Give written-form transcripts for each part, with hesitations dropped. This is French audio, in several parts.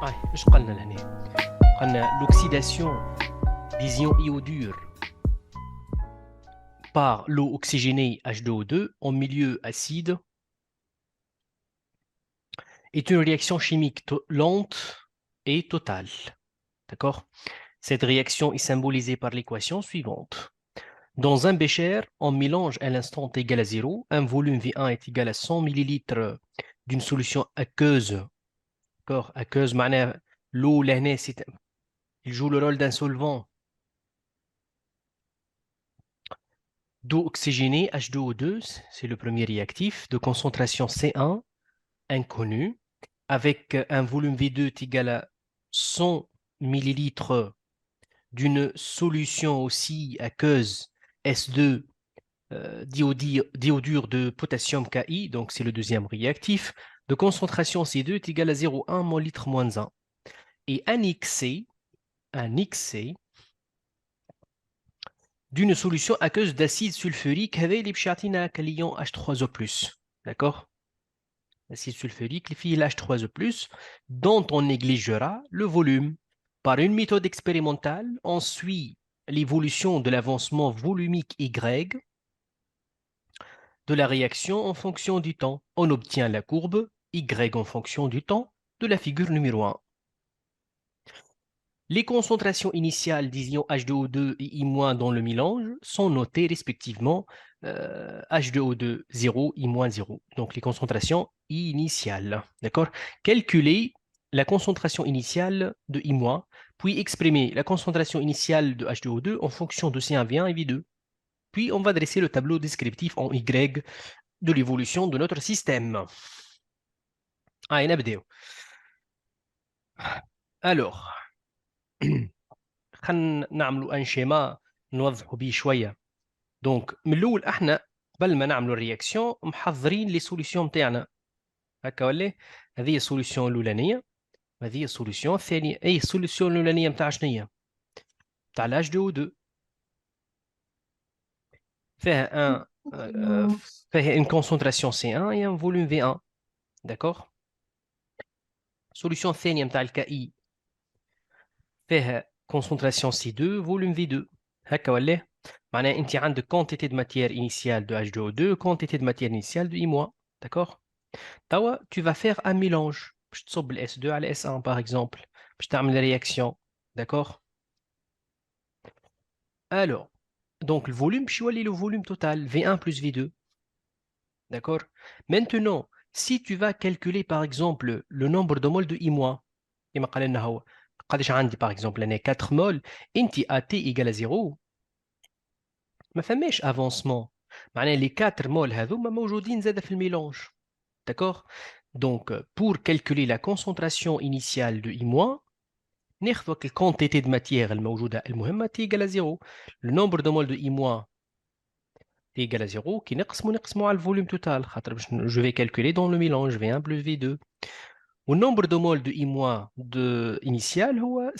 ايش قلنا لهنا؟ قلنا l'oxydation des ions iodures par l'eau oxygénée H2O2 en milieu acide est une réaction chimique lente et totale. D'accord? Cette réaction est symbolisée par l'équation suivante. Dans un bécher, on mélange à l'instant t égal à 0, un volume V1 est égal à 100 ml d'une solution aqueuse. D'accord? Aqueuse, معناها l'eau, il joue le rôle d'un solvant. D'eau oxygénée, H2O2, c'est le premier réactif, de concentration C1, inconnue, avec un volume V2 égal à 100 ml d'une solution aussi aqueuse S2 diodure de potassium Ki, donc c'est le deuxième réactif, de concentration C2 est égal à 0,1 mol litre moins 1. Et un XC d'une solution aqueuse d'acide sulfurique avec l'ipchatina calion H3O+. D'accord? L'acide sulfurique, il H3O+, dont on négligera le volume. Par une méthode expérimentale, on suit l'évolution de l'avancement volumique Y de la réaction en fonction du temps. On obtient la courbe Y en fonction du temps de la figure numéro 1. Les concentrations initiales des ions H2O2 et I- dans le mélange sont notées respectivement H2O2 0, I-0. Donc les concentrations initiales. D'accord? Calculer la concentration initiale de I-, puis exprimer la concentration initiale de H2O2 en fonction de C1V1 et V2. Puis on va dresser le tableau descriptif en Y de l'évolution de notre système. نبدأ. Alors, خلينا نعملوا ان شيما نوضحوا بيه شويه. دونك من الاول احنا قبل ما نعملوا الرياكسيون محضرين لي سوليسيون نتاعنا هكا ولا. هذه السوليسيون الاولانيه، هذه السوليسيون الثانيه. اي السوليسيون الاولانيه نتاع شنو؟ نتاع الاش 2 او 2 فيها ان فيها une concentration C1 et un volume V1. d'accord. السوليسيون الثانيه نتاع الكاي فيها concentration C2 volume V2. هكا ولا. معناها انت عندك quantité de matière initiale de H2O2, quantité de matière initiale de I-. d'accord. توا tu vas faire un mélange باش تصب ال S2 على S1 par exemple باش تعمل la réaction. d'accord. alors donc le volume باش يولي le volume total V1 plus V2. d'accord. maintenant si tu vas calculer par exemple le nombre de moles de I- كما قال لنا هو قداش عندي par exemple انا 4 مول انت AT égale à 0 ما فماش افونسمون. معناها les 4 مول هذوما موجودين زاده في الميلانج. d'accord. donc pour calculer la concentration initiale de I-, ناخذ la quantité de matière الموجوده المهمه t égale à 0. le nombre de moles de I- t égale à 0 كي نقسموا على الفوليوم توتال خاطر باش je vais calculer dans le mélange V1 plus V2. le nombre de moles de I- de initial هو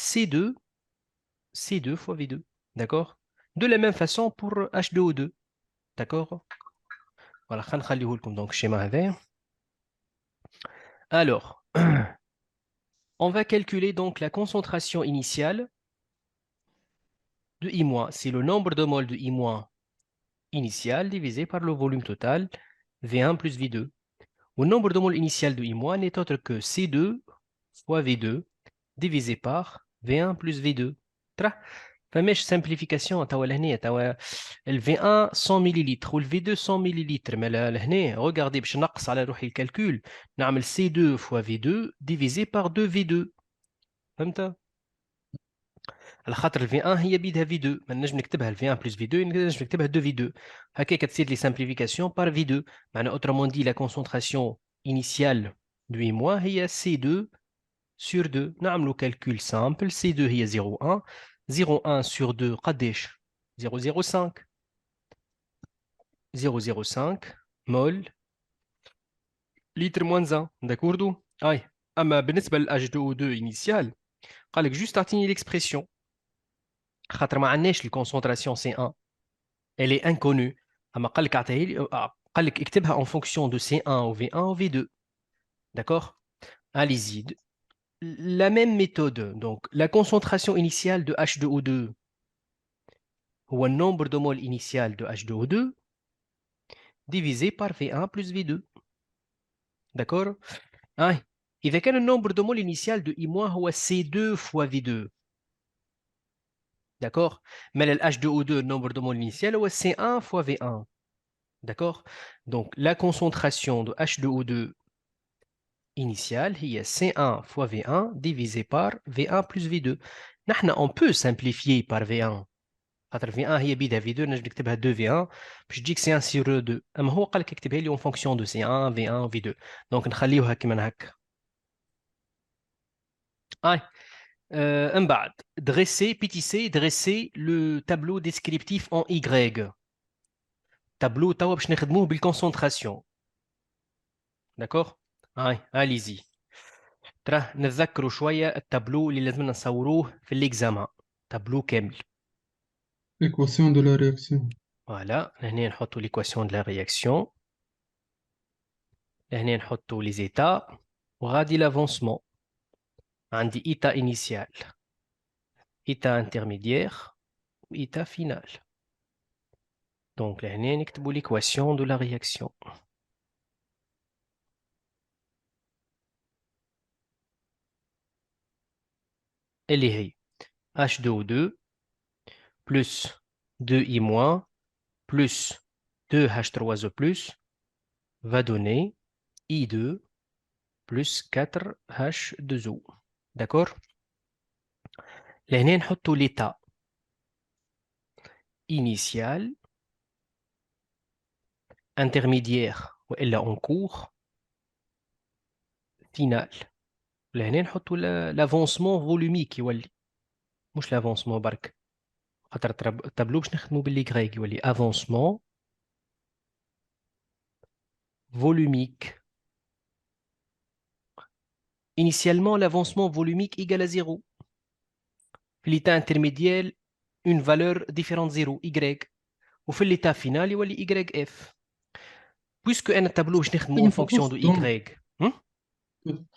C2 fois V2. d'accord. de la même façon pour H2O2. d'accord. voilà خلينا نخليه لكم donc schéma هذا. alors on va calculer donc la concentration initiale de I-. c'est le nombre de moles de I- initial divisé par le volume total V1 plus V2. Le nombre de moles initial de I- n'est autre que C2 fois V2 divisé par V1 plus V2. فماش simplification توا لهنا توا ال V1 100 ملل وال V2 100 ملل. ما لهنا regardez باش نقص على روحي الكالكول نعمل C2 fois V2 divisé par 2 V2. فهمت؟ على خاطر ال V1 هي بيدها V2 ما نجم نكتبها ال V1 plus V2 نجم نكتبها 2 V2. هكاك تصير لي simplification par V2. معناها autrement dit la concentration initiale de I- هي C2 sur 2. نعملوا calcul simple. C2 هي 0,1 0,1 sur 2 قداش 0,05 0,05 مول litre moins 1. d'accord. اي اما بالنسبه لل H2O2 initial قال لك juste اعطيني l'expression خاطر ما عندناش الكونسنتراسيون C1 elle est inconnue. اما قال لك اعطيها لي قال لك اكتبها en fonction de C1 ou V1 ou V2. d'accord. allez-y la même méthode. Donc, la concentration initiale de H2O2 ou le nombre de moles initial de H2O2 divisé par V1 plus V2. D'accord? Ah, إذا كان النمبر de moles initial de I- هو C2 fois V2. D'accord? Mais le H2O2, le nombre de moles initial, هو C1 fois V1. D'accord? Donc, la concentration de H2O2 initiale, هي C1 fois V1 divisé par V1 plus V2. On peut simplifier par V1. خاطر V1 هي بيدها V2 نجم نكتبها 2V1 باش تجيك C1 sur 2. اما هو قال لك اكتبها لي en fonction de C1 V1 V2. دونك نخليوها كيما هكا. من بعد dresser le tableau descriptif en Y. tableau توا باش نخدموه بالconcentration. d'accord. allez-y. ترى نتذكروا شويه التابلو اللي لازمنا نصوروه في الاكزامان. تابلو كامل. Équation de la réaction. فوالا هنا نحطوا l'équation de la réaction. هنا نحطوا les états وغادي l'avancement. عندي état initial, état intermédiaire و état final. donc هنا نكتبوا l'équation de la réaction. اللي هي H2O2 plus 2I- plus 2H3O+, va donner I2 plus 4H2O. D'accord? لهنا نحطوا l'état initial, intermédiaire وإلا en cours, final. لهنا نحطوا l'avancement volumique يولي. مش l'avancement برك. خاطر التابلو باش نخدموا باللي يولي avancement volumique. Initialement, l'avancement volumique égale à 0. L'état intermédiaire, une valeur différente de 0, Y. وفي l'état final يولي YF. Puisque un tableau باش نخدموا en fonction de Y.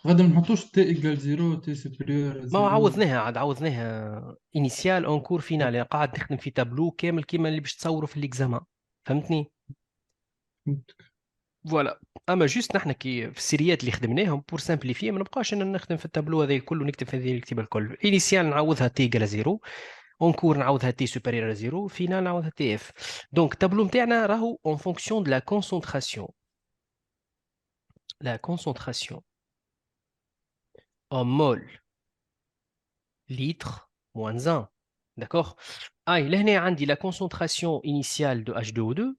غادي ما نحطوش t égale 0 t supérieur à ما 0. عوضناها انيسيال اون كور فينال. يعني قاعد نخدم في تابلو كامل كيما اللي باش تصوروا في الاكزامان. فهمتني؟ فوالا. اما جوست نحن كي في السيريات اللي خدمناهم بور سامبليفي ما نبقاش انا نخدم في التابلو هذا كله نكتب في هذه الكتيبه الكل. انيسيال نعوضها تي ايكال 0، اون كور نعوضها تي سوبيريور 0، فينال نعوضها تي اف. دونك التابلو نتاعنا راهو اون فونكسيون دو لا كونسونطراسيون. لا كونسونطراسيون en mol litre moins 1. D'accord? لهنا عندي la concentration initiale de H2O2.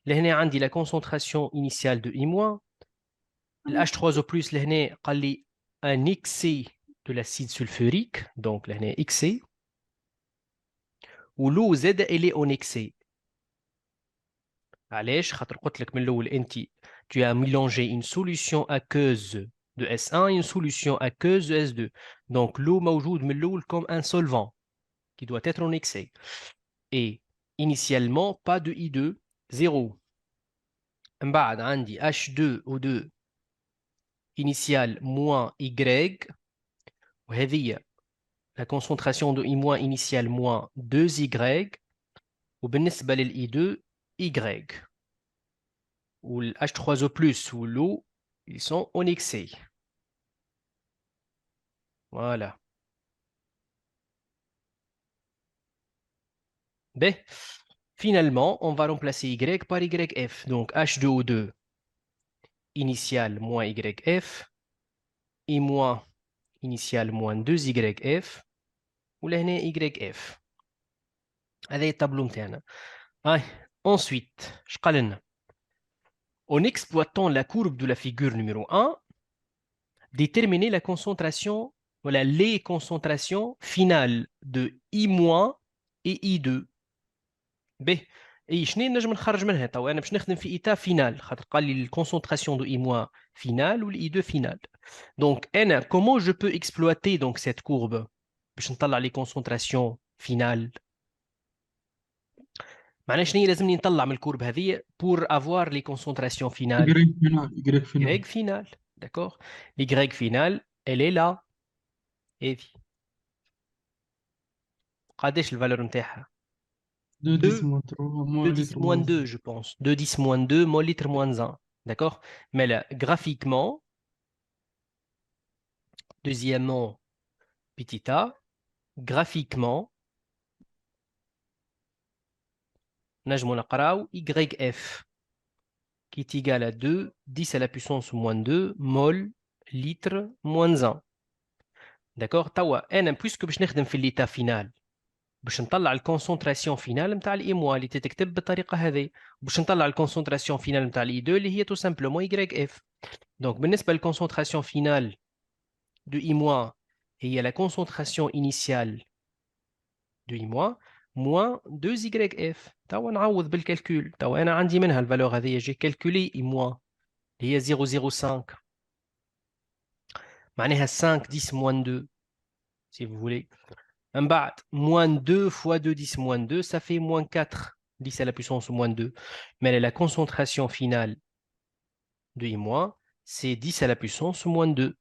لهنا عندي la concentration initiale de I-. le H3O+, لهنا قال لي un excès de l'acide sulfurique. donc لهنا excès. و l'eau Z elle est en excès. علاش؟ خاطر قلت لك من الأول أنت tu as mélangé une solution aqueuse de S1 et une solution aqueuse de S2. donc l'eau موجود من الأول comme un solvant qui doit être en excès. Et initialement, pas de I2, 0. من بعد عندي H2O2 initial moins Y. وهذه la concentration de I- initiale moins 2Y. وبالنسبة للI2 Y. ou le H3O+ ou l'eau, ils sont en excès. Voilà. Ben, finalement, on va remplacer Y par YF. Donc H2O2 initial moins YF, I- initial moins 2YF, ولهنا YF. هذا هي التابلو نتاعنا. Ensuite, اش قال لنا؟ En exploitant la courbe de la figure numéro 1, déterminer la concentration, voilà, les concentrations finales de I- et I2. ب اي شنو نجم نخرج منها تو؟ انا باش نخدم في ايتا فينال خاطر قال لي الكونسونطراسيون دو I- فينال والاي 2 فينال. دونك انا كومون جو بو اكسبلواتي دونك سيت كورب باش نطلع لي كونسونطراسيون فينال. معناها شنو لازمني نطلع من الكورب هذه بور افوار لي كونسونطراسيون فينال؟ Y final. Y final. Y final. d'accord. لي final elle est là. هذه قداش الفالور نتاعها 2 10 2 moins 3 moins 2 10 litre moins moins 2 je pense 2 10 moins 2 mol litre moins 1 d'accord mais là graphiquement deuxièmement petit a graphiquement نجمو نقراو YF qui est égal à 2 10 à la puissance moins 2 mol litre moins 1 d'accord توا انا puisque باش نخدم في l'état final باش نطلع الكونسنتراسيون فينال نتاع الاي موا اللي تتكتب بالطريقه هذه باش نطلع الكونسنتراسيون فينال نتاع الاي 2 اللي هي تو سامبلومون يغريك اف دونك بالنسبه للكونسنتراسيون فينال دو اي موا هي لا كونسنتراسيون انيسيال دو اي موا موان 2 يغريك اف توا نعوض بالكالكول توا انا عندي منها الفالور هذه جي كالكولي اي موا اللي هي 0,05 معناها 5 10 موان 2 si vous voulez. Un بعد moins 2 fois 2 10 moins 2, ça fait moins 4 10 à la puissance moins 2. Mais la concentration finale de I-, c'est 10 à la puissance moins 2.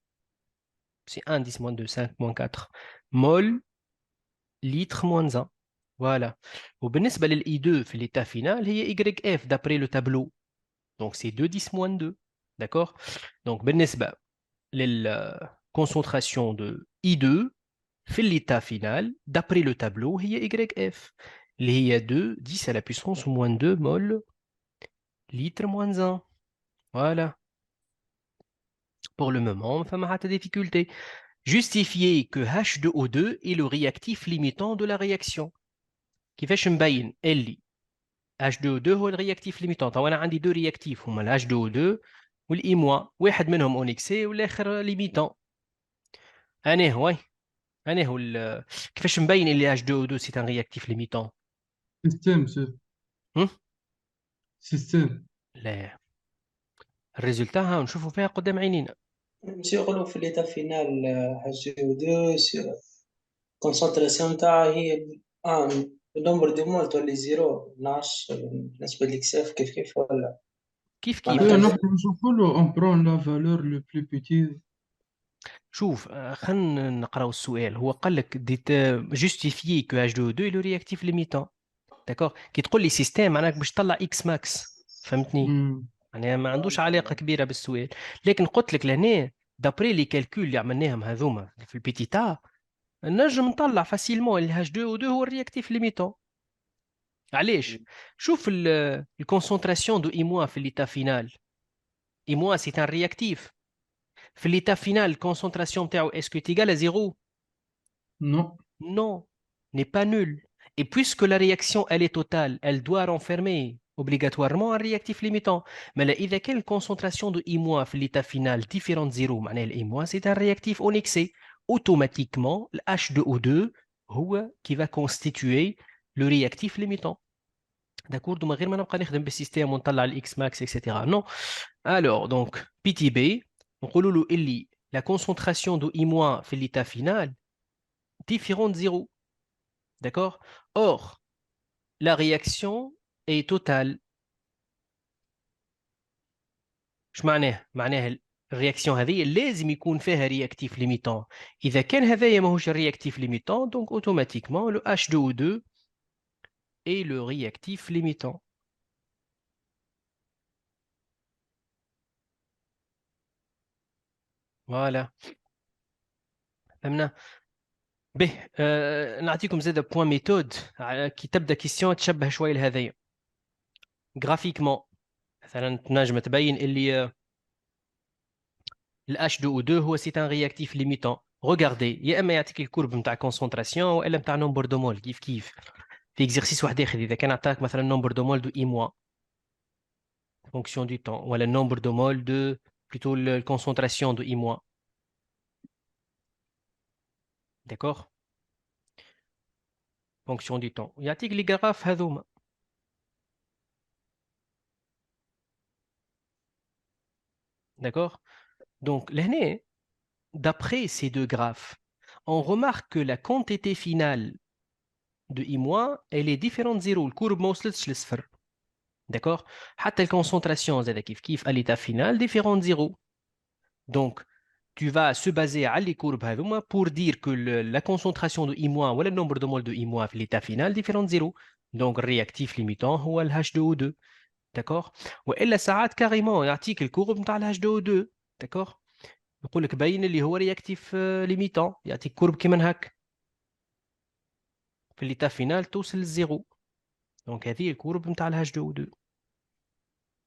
C'est 1, 10 moins 2, 5 moins 4. Mol, litre moins 1. Voilà. وبالنسبة للI2 في l'état final, هي YF d'après le tableau. Donc c'est 2, 10 moins 2. D'accord? Donc بالنسبة للconcentration de I2, في l'état final, d'après le tableau, هي YF. اللي هي 2, 10 à la puissance moins 2 mol, litre moins 1. Voilà. Pour le moment, on n'a pas de difficulté. Justifier que H2O2 est le réactif limitant de la réaction. كيفاش نبين اللي H2O2 هو الرياكتيف ليميتون. طبعا انا عندي دو رياكتيف هما ال H2O2 والاي موا، واحد منهم اونيكسي والاخر ليميتون. انا هو كيفاش نبين اللي H2O2 سي ان رياكتيف ليميتون؟ système système لا، الريزلتا ها نشوفوا فيها قدام عينينا. نشغلوا في ليتا فينال HO2 الكونسنتراسيون نتاعها هي النمبر دي مول تولي زيرو 12 بالنسبة للإكساف كيف ولا كيف oui معناتها نحن نشوفوا له on prend la valeur le plus petit شوف خلينا نقراو السؤال. هو قال لك جوستيفيي كو H2O2 لو رياكتيف ليميتون. داكور كي تقول لي سيستيم معناك باش تطلع اكس ماكس، فهمتني؟ يعني ما عندوش علاقه كبيره بالسؤال، لكن قلت لك لهنا دابري لي كالكول اللي عملناهم هذوما في البيتيتا نجم نطلع فاسيلمون اللي H2O2 هو الرياكتيف ليميتون. علاش؟ شوف الكونسنتراسيون دو اي موا في ليتا فينال. اي موا سي ان رياكتيف. في l'état final, la concentration est-ce que est égale à 0? non Non, n'est pas nulle. Et puisque la réaction elle est totale, elle doit renfermer obligatoirement un réactif limitant. Mais là, إذا كان concentration de I- في l'état final différente de 0, معناها ال I- c'est un réactif en excès. Automatiquement, le H2O2 هو qui va constituer le réactif limitant. D'accord? Donc, غير ما نبقى نخدم بالسيستم ونطلع الاكس ماكس etc. Non. Alors, donc, petit b, نقولوا له اللي la concentration de I- في l'état final différente de 0. D'accord? Or, la réaction est totale. ايش معناه؟ معناها الرياكسيون هذه لازم يكون فيها رياكتيف ليميتون. إذا كان هذايا ماهوش الرياكتيف ليميتون donc automatiquement le H2O2 est le réactif limitant. Voilà. فهمنا؟ به نعطيكم زاده بوان ميثود كي تبدا كيستيون تشبه شويه لهذايا. جرافيكمون مثلا تنجم تبين اللي ال H2O2 هو سي ان رياكتيف ليميتون. ريغاردي يا اما يعطيك الكورب نتاع كونسنتراسيون والا نتاع نومبر دو مول كيف كيف. في اكزرسيس واحد اخر اذا كان عطاك مثلا نومبر دو مول دو اي موا فونكسيون دو طون ولا نومبر دو مول دو بلوتو الكونسنتراسيون دو اي موا. داكوغ فونكسيون دو طون يعطيك لي غراف هذوما. D'accord? Donc, l'année, d'après ces deux graphes, on remarque que la quantité finale de I-, elle est différente de 0. Le courbe ما وصلتش للصفر. D'accord? حتى الكونسنتراسيون زاد كيف كيف à l'état final différente de 0. Donc, tu vas se baser à les courbes pour dire que la concentration de I- ou le nombre de moles de I- في l'état final différent de 0. Donc, réactif limitant هو le H2O2. D'accord? وإلا ساعات carrément يعطيك الكورب نتاع ال H2O2. D'accord? يقول لك باين اللي هو رياكتيف ليميتون يعطيك كورب كيما هكا في l'état final توصل للزيرو. دونك هذه الكورب نتاع ال H2O2.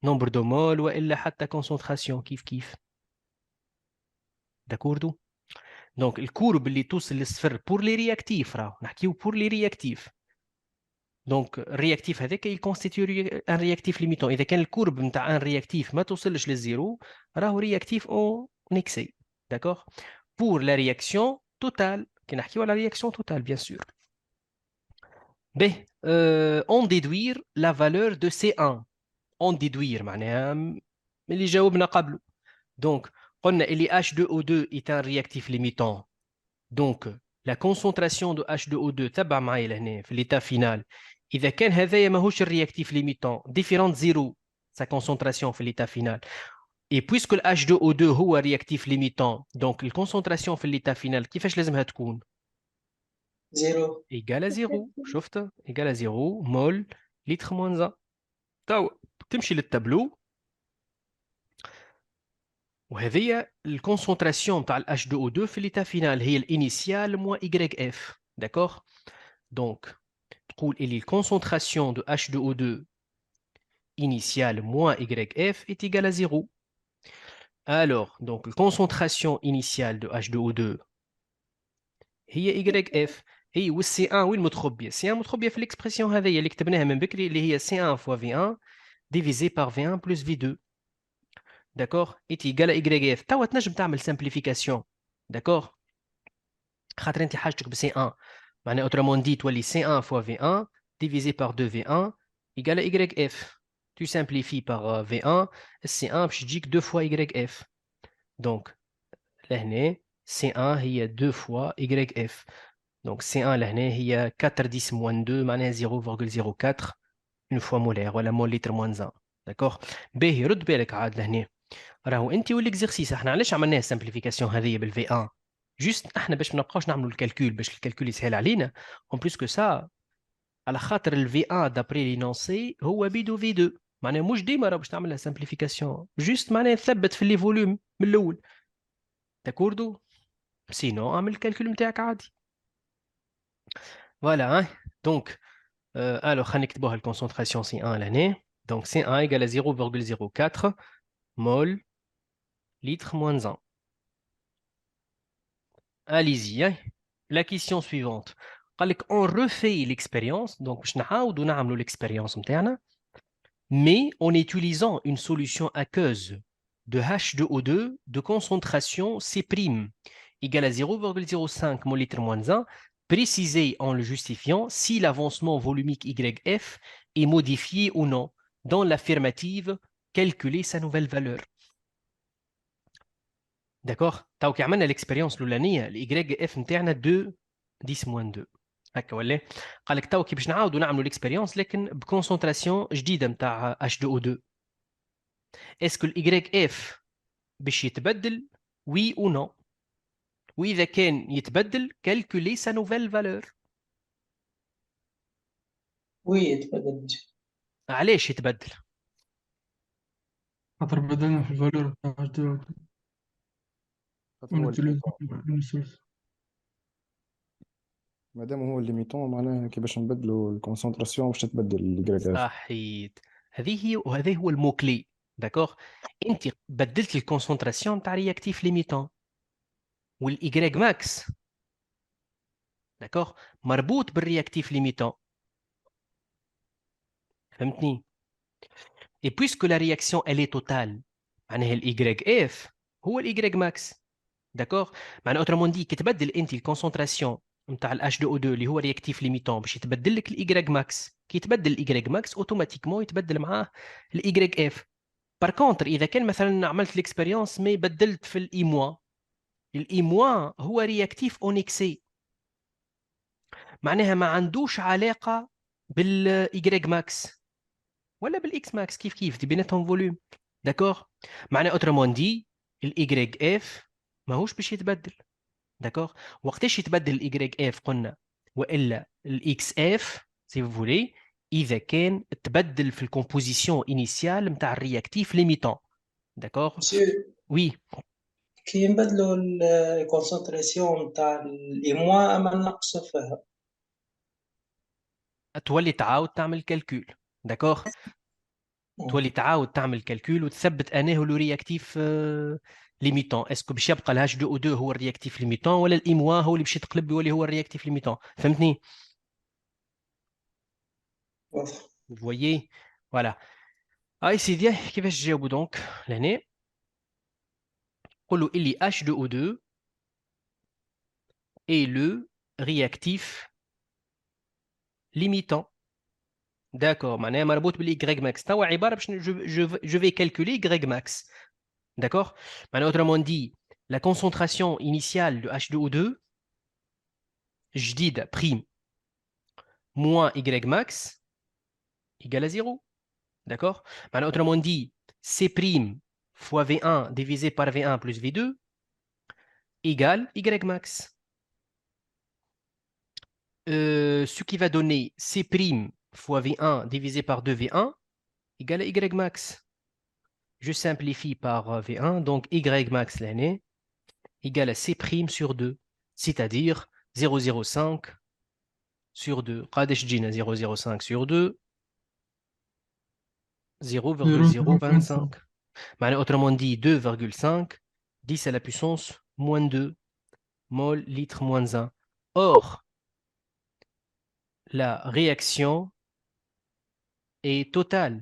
نمبر دو مول والا حتى كونسنتراسيون كيف داكوردو. دونك الكورب اللي توصل للصفر بور لي رياكتيف راهو نحكيو بور لي رياكتيف. دونك الرياكتيف هذاك يكونستيتيو ان رياكتيف ليميتون. اذا كان الكورب نتاع ان رياكتيف ما توصلش للزيرو راهو رياكتيف اون اكسي. داكوغ بور لا رياكسيون توتال كي نحكيو على رياكسيون توتال بيان سور. به اون ديدوير لا فالور دو سي 1. اون ديدوير معناها اللي جاوبنا قبله. Donc, قلنا اللي H2O2 est un réactif limitant. Donc, la concentration de H2O2 تبع معايا لهنا في l'état final. إذا كان هذايا ماهوش الرياكتيف limitant différent de 0 sa concentration في l'état final. Et puisque le H2O2 هو réactif limitant, donc la concentration في l'état final كيفاش لازمها تكون؟ 0. Égale à 0. شفت؟ Égale à 0 mol litre moins 1. توا تمشي للتابلو وهذه الكونسنتراسيون تاع ال H2O2 في l'état final هي الانيسيال moins YF. D'accord? Donc, تقول اللي الكونسنتراسيون de H2O2 initiale moins YF est égale à 0. Alors, donc, la concentration initiale de H2O2 هي YF. هي و C1 وين متخبية؟ C1 متخبية في l'expression هذه اللي كتبناها من بكري اللي هي C1 fois V1 divisé par V1 plus V2. D'accord? est égal à YF. توا تنجم تعمل simplification. D'accord? خاطر انت حاجتك ب C1 معناها autrement dit تولي C1 fois V1 divisé par 2V1 égale à YF. Tu simplifies par V1 C1 باش تجيك 2 fois YF. Donc لهنا C1 هي 2 fois YF. Donc C1 لهنا هي 4 10 moins 2 معناها 0,04 une fois molaire ولا مول لتر moins 1. D'accord? باهي رد بالك عاد لهنا. راهو انت والاكزرسيس احنا علاش عملناها سامبليفيكاسيون هذه بالفي 1 جوست احنا باش ما نبقاوش نعملوا الكالكول باش الكالكول يسهل علينا اون بليس كو سا على خاطر الفي 1 دابري لينونسي هو بيدو في 2 معناها مش ديما راه باش تعملها سامبليفيكاسيون جوست معناها نثبت في لي فوليوم من الاول تاكوردو سينو اعمل الكالكول نتاعك عادي فوالا دونك الو خلينا نكتبوها الكونسنتراسيون سي 1 لهنا دونك سي 1 ايغال 0,04 مول litre moins 1. Allez-y. Hein. La question suivante. On refait l'expérience, donc l'expérience mais en utilisant une solution aqueuse de H2O2 de concentration C' égale à 0,05 mol litre moins 1, précisé en le justifiant si l'avancement volumique YF est modifié ou non. Dans l'affirmative, calculer sa nouvelle valeur. D'accord. Taw كي عملنا l'expérience الاولانيه الاي اف نتاعنا 2 10 moins 2 هكا ولا قال لك تو كي باش نعاودوا نعملوا l'expérience لكن بكونسنتراسيون جديده نتاع H2O2 اسكو الاي اف باش يتبدل وي او نو واذا كان يتبدل calculer sa nouvelle valeur. وي تبدل. علاش يتبدل؟ خاطر بدلنا في الفالور تاع H2O2 خاطر هو ونوتيليزو الليميتون النصوص. مادام هو الليميتون معناها كي باش نبدلوا الكونسنتراسيون باش تتبدل الجريد اف. صحيت. هذه هو الموكلي. داكوغ انت بدلت الكونسنتراسيون تاع رياكتيف ليميتون والاي ماكس داكوغ مربوط بالرياكتيف ليميتون فهمتني. Et puisque la réaction elle est totale معناها الاي اف هو الاي ماكس داكوغ معناها autrement dit كي تبدل انت الكونسنتراسيون نتاع ال H2O2 اللي هو رياكتيف ليميتون باش يتبدل لك الاي ماكس كي يتبدل الاي ماكس اوتوماتيكمون يتبدل معاه الاي اف. بار كونتر اذا كان مثلا عملت الاكسبيريونس مي بدلت في الاي موا الاي موا هو رياكتيف اون اكسي معناها ما عندوش علاقه بالاي ماكس ولا بالاكس ماكس كيف دي بيناتهم فوليوم داكوغ معناها اوترومون دي الاي اف ماهوش باش يتبدل. داكوغ. وقتاش يتبدل الاي اف قلنا والا الاكس اف سي فو فولي؟ اذا كان تبدل في الكومبوزيسيون انيسيال نتاع الرياكتيف ليميتون. داكوغ. مسيو وي. كي نبدلوا الكونسنتراسيون نتاع الإيموا أما نقصوا فيها. تولي تعاود تعمل كالكول. داكوغ. تولي تعاود تعمل كالكول وتثبت انه لو رياكتيف ليميتون. اسكو باش يبقى الهاش 2 او 2 هو الرياكتيف ليميتون ولا الاموا هو اللي باش يتقلب يولي هو الرياكتيف ليميتون؟ فهمتني؟ واضح. فويي. فوالا. هاي سيدي كيفاش تجاوبوا دونك لهنا؟ قولوا اللي H2O2 est le réactif limitant. D'accord, معناها مربوط بالاي max. توا عباره باش je vais calculer y max. D'accord. Maintenant, autrement dit, la concentration initiale de H2O2 جديدة prime moins y max égale à 0. D'accord. Maintenant, autrement dit, C prime fois V1 divisé par V1 plus V2 égale y max. Ce qui va donner C' fois V1 divisé par 2V1 égale à Y max. Je simplifie par V1, donc Y max l'année égale à C' sur 2, c'est-à-dire 0,05 sur 2. قادش جينا 0,05 sur 2 0,025. Autrement dit 2,5 10 à la puissance moins 2 mol litre moins 1. Or, la réaction est totale.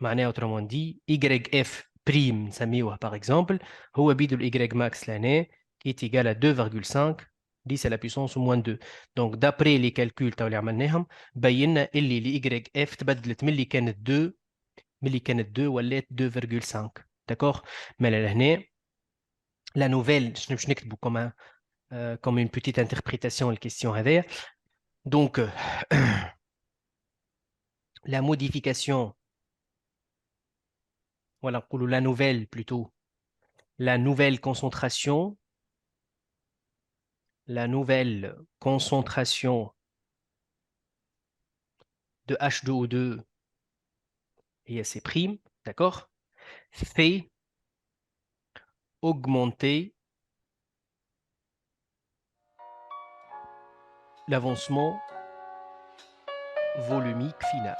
معناها autrement dit YF prime نسميوه par exemple هو بيدو ال Y max l'année qui est égal à 2,5 10 à la puissance moins 2. Donc d'après les calculs تاع اللي عملناهم بينا اللي ال YF تبدلت من اللي كانت 2 ولات 2,5. D'accord. Mais لهنا la nouvelle شنو باش نكتبوا comme une petite interprétation الكيستيون هذايا. Donc la modification, voilà, la nouvelle plutôt, la nouvelle concentration de H2O2 et C', d'accord, fait augmenter l'avancement volumique final.